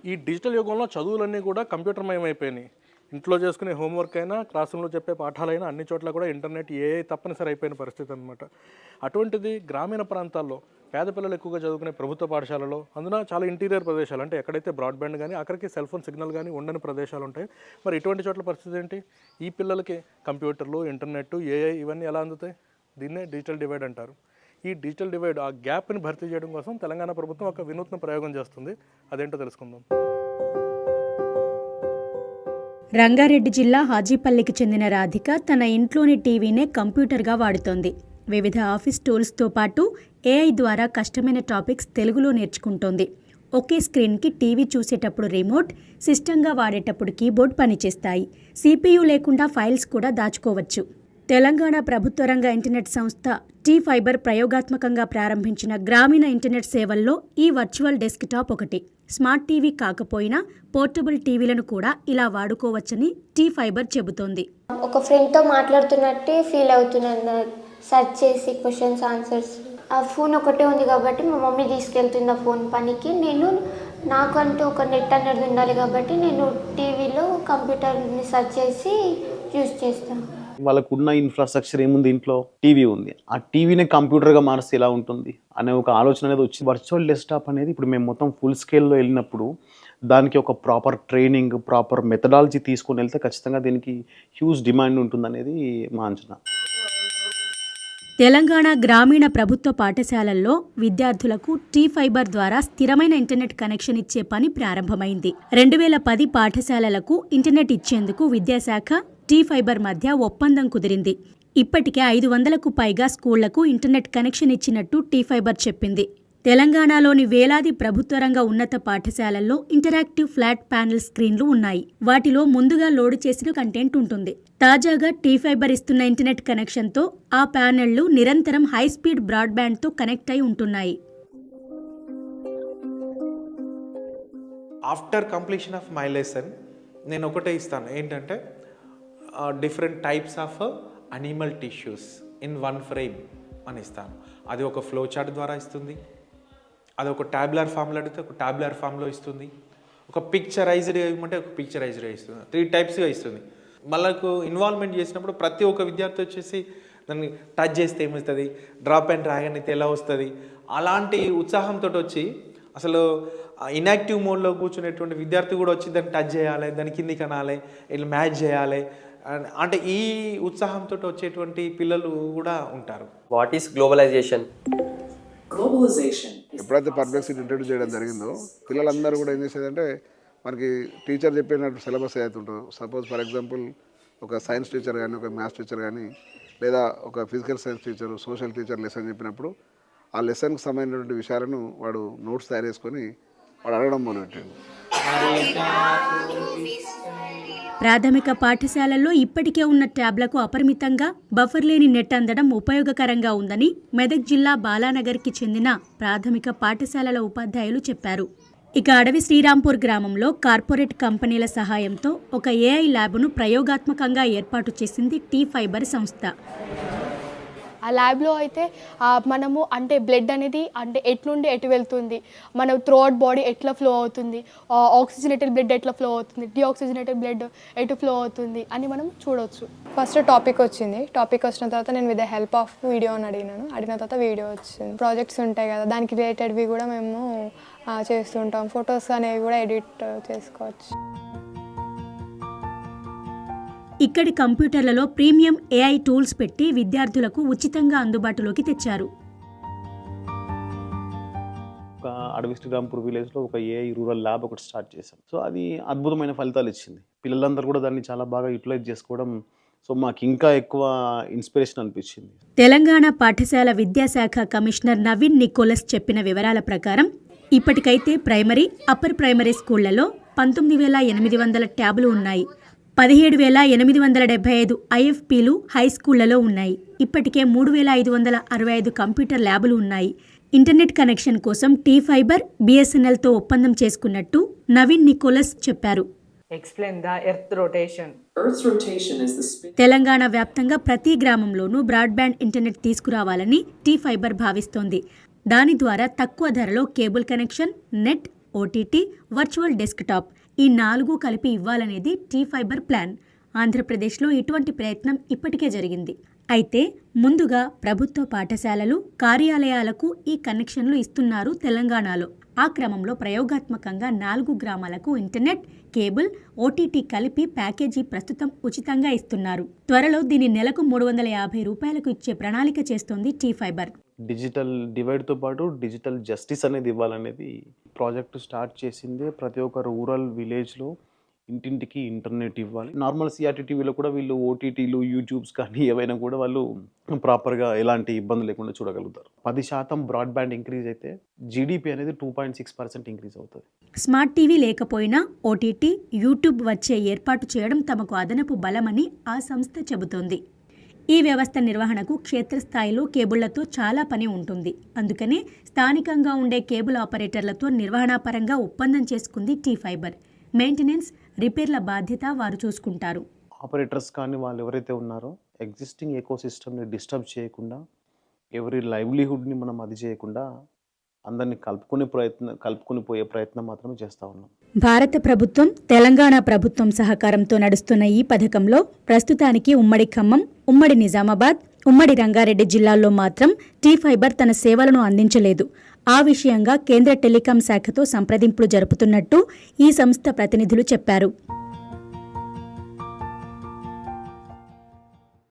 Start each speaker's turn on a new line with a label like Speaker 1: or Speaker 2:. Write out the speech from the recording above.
Speaker 1: ఈ డిజిటల్ యుగంలో చదువులన్నీ కూడా కంప్యూటర్మయమైపోయినాయి. ఇంట్లో చేసుకునే హోంవర్క్ అయినా, క్లాస్ రూమ్‌లో చెప్పే పాఠాలైనా అన్ని చోట్ల కూడా ఇంటర్నెట్, ఏఐ తప్పనిసరి అయిపోయిన పరిస్థితి అనమాట. అటువంటిది గ్రామీణ ప్రాంతాల్లో పేద పిల్లలు ఎక్కువగా చదువుకునే ప్రభుత్వ పాఠశాలలో, అందున చాలా ఇంటీరియర్ ప్రదేశాలు అంటే ఎక్కడైతే బ్రాడ్‌బ్యాండ్ గానీ, అక్కడికి సెల్ ఫోన్ సిగ్నల్ గానీ ఉండని ప్రదేశాలు ఉంటాయి. మరి ఇటువంటి చోట్ల పరిస్థితి ఏంటి? ఈ పిల్లలకి కంప్యూటర్లు, ఇంటర్నెట్, ఏఐ ఇవన్నీ ఎలా అందుతాయి? దీన్నే డిజిటల్ డివైడ్ అంటారు. ఈ డిజిటల్ డివైడ్ ఆ గ్యాప్‌ని భర్తీ చేయడం కోసం తెలంగాణ ప్రభుత్వం ఒక వినూత్న ప్రయోగం చేస్తుంది. అదేంటో తెలుసుకుందాం.
Speaker 2: రంగారెడ్డి జిల్లా హాజీపల్లికి చెందిన రాధిక తన ఇంట్లోని టీవీనే కంప్యూటర్గా వాడుతోంది. వివిధ ఆఫీస్ టూల్స్తో పాటు ఏఐ ద్వారా కష్టమైన టాపిక్స్ తెలుగులో నేర్చుకుంటోంది. ఒకే స్క్రీన్కి టీవీ చూసేటప్పుడు రిమోట్, సిస్టంగా వాడేటప్పుడు కీబోర్డ్ పనిచేస్తాయి. సిపియు లేకుండా ఫైల్స్ కూడా దాచుకోవచ్చు. తెలంగాణ ప్రభుత్వ రంగ ఇంటర్నెట్ సంస్థ టీ-ఫైబర్ ప్రయోగాత్మకంగా ప్రారంభించిన గ్రామీణ ఇంటర్నెట్ సేవల్లో ఈ వర్చువల్ డెస్క్టాప్ ఒకటి. స్మార్ట్ టీవీ కాకపోయినా పోర్టబుల్ టీవీలను కూడా ఇలా వాడుకోవచ్చని టీ-ఫైబర్ చెబుతోంది.
Speaker 3: ఒక ఫ్రెండ్తో మాట్లాడుతున్నట్టే ఫీల్ అవుతున్నాను. సెర్చ్ చేసి క్వశ్చన్స్ ఆన్సర్స్. ఆ ఫోన్ ఒకటే ఉంది కాబట్టి మా మమ్మీ తీసుకెళ్తుంది ఆ ఫోన్ పనికి. నాకంటూ ఒక నెట్ అనేది ఉండాలి కాబట్టి నేను టీవీలో కంప్యూటర్ని సెర్చ్ చేసి యూజ్ చేస్తాను.
Speaker 4: వాళ్ళకున్న ఇన్ఫ్రాస్ట్రక్చర్ ఏముంది, ఇంట్లో టీవీ ఉంది, ఆ టీవీని కంప్యూటర్గా మారిస్తే ఎలా ఉంటుంది అనే ఒక ఆలోచన అనేది వచ్చింది. వర్చువల్ డెస్క్టాప్ అనేది ఇప్పుడు మేము మొత్తం ఫుల్ స్కేల్లో వెళ్ళినప్పుడు దానికి ఒక ప్రాపర్ ట్రైనింగ్, ప్రాపర్ మెథడాలజీ తీసుకొని వెళ్తే ఖచ్చితంగా దీనికి హ్యూజ్ డిమాండ్ ఉంటుందనేది మా అంచనా.
Speaker 2: తెలంగాణ గ్రామీణ ప్రభుత్వ పాఠశాలల్లో విద్యార్థులకు టీ-ఫైబర్ ద్వారా స్థిరమైన ఇంటర్నెట్ కనెక్షన్ ఇచ్చే పని ప్రారంభమైంది. 2010 పాఠశాలలకు ఇంటర్నెట్ ఇచ్చేందుకు విద్యాశాఖ, టీ-ఫైబర్ మధ్య ఒప్పందం కుదిరింది. ఇప్పటికే 500కు పైగా స్కూళ్లకు ఇంటర్నెట్ కనెక్షన్ ఇచ్చినట్టు టీ-ఫైబర్ చెప్పింది. తెలంగాణలోని వేలాది ప్రభుత్వ రంగ ఉన్నత పాఠశాలల్లో ఇంటరాక్టివ్ ఫ్లాట్ ప్యానెల్ స్క్రీన్లు ఉన్నాయి. వాటిలో ముందుగా లోడు చేసిన కంటెంట్ ఉంటుంది. తాజాగా టీ-ఫైబర్ ఇస్తున్న ఇంటర్నెట్ కనెక్షన్తో ఆ ప్యానెళ్లు నిరంతరం హైస్పీడ్ బ్రాడ్బ్యాండ్తో కనెక్ట్ అయి ఉంటున్నాయి.
Speaker 5: After completion of my lesson నేను ఒకటే ఇస్తాను, ఏంటంటే different types of animal tissues in one frame అని ఇస్తాను. అది ఒక ఫ్లో చార్ట్ ద్వారా ఇస్తుంది, అది ఒక ట్యాబ్యులర్ ఫామ్లో అడిగితే ఒక ట్యాబ్యులర్ ఫామ్లో ఇస్తుంది, ఒక పిక్చరైజ్డ్గా ఇవ్వమంటే ఒక పిక్చరైజ్డ్గా ఇస్తుంది. 3 టైప్స్గా ఇస్తుంది. వాళ్ళకు ఇన్వాల్వ్మెంట్ చేసినప్పుడు ప్రతి ఒక్క విద్యార్థి వచ్చేసి దాన్ని టచ్ చేస్తే ఏమవుతుంది, డ్రాప్ అండ్ డ్రాగ్ అనేది ఎలా వస్తుంది, అలాంటి ఉత్సాహంతో వచ్చి అసలు ఇన్యాక్టివ్ మోడ్లో కూర్చునేటువంటి విద్యార్థి కూడా వచ్చి దాన్ని టచ్ చేయాలి, దాని కిందికి అనాలి, ఇట్లా మ్యాచ్ చేయాలి అంటే ఈ ఉత్సాహంతో వచ్చేటువంటి పిల్లలు కూడా ఉంటారు.
Speaker 6: What is globalisation?
Speaker 7: ఎప్పుడైతే పర్ప్లెక్సిటీ ఇంట్రడ్యూస్ చేయడం జరిగిందో పిల్లలందరూ కూడా ఏం చేసేదంటే మనకి టీచర్ చెప్పినట్టు సిలబస్ ఏదైతే ఉంటుందో, సపోజ్ ఫర్ ఎగ్జాంపుల్ ఒక సైన్స్ టీచర్ కానీ, ఒక మ్యాథ్స్ టీచర్ కానీ, లేదా ఒక physical science teacher, social teacher lesson చెప్పినప్పుడు ఆ లెసన్కి సంబంధించినటువంటి విషయాలను వాడు నోట్స్ తయారు చేసుకొని వాడు అడగడం మొదలుపెట్టాడు.
Speaker 2: ప్రాథమిక పాఠశాలల్లో ఇప్పటికే ఉన్న ట్యాబ్లకు అపరిమితంగా బఫర్ లేని నెట్ అందడం ఉపయోగకరంగా ఉందని మెదక్ జిల్లా బాలానగర్కి చెందిన ప్రాథమిక పాఠశాలల ఉపాధ్యాయులు చెప్పారు. ఇక అడవి శ్రీరాంపూర్ గ్రామంలో కార్పొరేట్ కంపెనీల సహాయంతో ఒక ఏఐ ల్యాబ్ను ప్రయోగాత్మకంగా ఏర్పాటు చేసింది టీ-ఫైబర్ సంస్థ.
Speaker 8: ఆ ల్యాబ్లో అయితే మనము అంటే బ్లడ్ అనేది అంటే ఎట్లుండి ఎటు వెళ్తుంది, మన త్రోట్ బాడీ ఎట్లా ఫ్లో అవుతుంది, ఆక్సిజనేటెడ్ బ్లడ్ ఎట్లా ఫ్లో అవుతుంది, డిఆక్సిజనేటెడ్ బ్లడ్ ఎటు ఫ్లో అవుతుంది అని మనం చూడవచ్చు. ఫస్ట్ టాపిక్ వచ్చింది. టాపిక్ వచ్చిన తర్వాత నేను with the help of video అని అడిగిన తర్వాత వీడియో వచ్చింది. ప్రాజెక్ట్స్ ఉంటాయి కదా, దానికి రిలేటెడ్వి కూడా మేము చేస్తుంటాం. ఫొటోస్ అనేవి కూడా ఎడిట్ చేసుకోవచ్చు.
Speaker 2: ఇక్కడి కంప్యూటర్లలో ప్రీమియం ఏఐ టూల్స్ పెట్టి విద్యార్థులకు ఉచితంగా అందుబాటులోకి తెచ్చారు.
Speaker 4: ఒక అడవి శ్రీరాంపూర్ విలేజ్లో ఒక ఏఐ రూరల్ ల్యాబ్ ఒకటి స్టార్ట్ చేశాం. సో అది అద్భుతమైన ఫలితాలు ఇచ్చింది. పిల్లలందరూ కూడా దాన్ని చాలా బాగా యూటిలైజ్ చేసుకోవడం, సో మాకు ఇంకా ఎక్కువ ఇన్స్పిరేషన్ అనిపించింది.
Speaker 2: తెలంగాణ పాఠశాల విద్యాశాఖ కమిషనర్ నవీన్ నికోలస్ చెప్పిన వివరాల ప్రకారం ఇప్పటికైతే ప్రైమరీ, అప్పర్ ప్రైమరీ స్కూళ్లలో 19,800 ట్యాబులు ఉన్నాయి. 17,875 ఐఎఫ్పీలు హైస్కూళ్లలో ఉన్నాయి. ఇప్పటికే 3,565 కంప్యూటర్ ల్యాబులు ఉన్నాయి. ఇంటర్నెట్ కనెక్షన్ కోసం టీ-ఫైబర్, బిఎస్ఎన్ఎల్తో ఒప్పందం చేసుకున్నట్టు నవీన్ నికోలస్ చెప్పారు. తెలంగాణ వ్యాప్తంగా ప్రతి గ్రామంలోనూ బ్రాడ్బ్యాండ్ ఇంటర్నెట్ తీసుకురావాలని టీ-ఫైబర్ భావిస్తోంది. దాని ద్వారా తక్కువ ధరలో cable connection, net, OTT, virtual desktop ఈ 4 కలిపి ఇవ్వాలనేది T-Fiber ప్లాన్. ఆంధ్రప్రదేశ్లో ఇటువంటి ప్రయత్నం ఇప్పటికే జరిగింది. అయితే ముందుగా ప్రభుత్వ పాఠశాలలు, కార్యాలయాలకు ఈ కనెక్షన్లు ఇస్తున్నారు తెలంగాణలో. ఆ క్రమంలో ప్రయోగాత్మకంగా 4 గ్రామాలకు ఇంటర్నెట్, కేబుల్, ఓటీటీ కలిపి ప్యాకేజీ ప్రస్తుతం ఉచితంగా ఇస్తున్నారు. త్వరలో దీన్ని నెలకు 350 రూపాయలకు ఇచ్చే ప్రణాళిక చేస్తోంది T-Fiber.
Speaker 4: డిజిటల్ డివైడ్తో పాటు డిజిటల్ జస్టిస్ అనేది ఇవ్వాలనేది ప్రాజెక్టు స్టార్ట్ చేసిందే. ప్రతి ఒక్క రూరల్ విలేజ్లో ఇంటింటికి ఇంటర్నెట్ ఇవ్వాలి. నార్మల్ సిఆర్టీ టీవీలో కూడా వీళ్ళు ఓటీటీలు, యూట్యూబ్స్ కానీ ఏవైనా కూడా వాళ్ళు ప్రాపర్గా ఎలాంటి ఇబ్బంది లేకుండా చూడగలుగుతారు. 10% బ్రాడ్బ్యాండ్ ఇంక్రీజ్ అయితే జీడిపి అనేది 2.6% ఇంక్రీజ్ అవుతుంది.
Speaker 2: స్మార్ట్ టీవీ లేకపోయినా ఓటీటీ, యూట్యూబ్ వచ్చే ఏర్పాటు చేయడం తమకు అదనపు బలమని ఆ సంస్థ చెబుతోంది. ఈ వ్యవస్థ నిర్వహణకు క్షేత్రస్థాయిలో కేబుళ్లతో చాలా పని ఉంటుంది. అందుకనే స్థానికంగా ఉండే కేబుల్ ఆపరేటర్లతో నిర్వహణాపరంగా ఒప్పందం చేసుకుంది T-Fiber. మెయింటెనెన్స్, రిపేర్ల బాధ్యత వారు చూసుకుంటారు.
Speaker 4: ఆపరేటర్స్ కానీ వాళ్ళు ఎవరైతే ఉన్నారో ఎగ్జిస్టింగ్ ఎకోసిస్టమ్ని డిస్టర్బ్ చేయకుండా, ఎవరి లైవ్లీహుడ్ని మనం అది చేయకుండా అందరినీ కలుపుకొని పోయే ప్రయత్నం మాత్రం చేస్తూ ఉన్నాం.
Speaker 2: భారత ప్రభుత్వం, తెలంగాణ ప్రభుత్వం సహకారంతో నడుస్తున్న ఈ పథకంలో ప్రస్తుతానికి ఉమ్మడి ఖమ్మం, ఉమ్మడి నిజామాబాద్, ఉమ్మడి రంగారెడ్డి జిల్లాల్లో మాత్రం T-Fiber తన సేవలను అందించలేదు. ఆ విషయంగా కేంద్ర టెలికాం శాఖతో సంప్రదింపులు జరుపుతున్నట్టు ఈ సంస్థ ప్రతినిధులు చెప్పారు.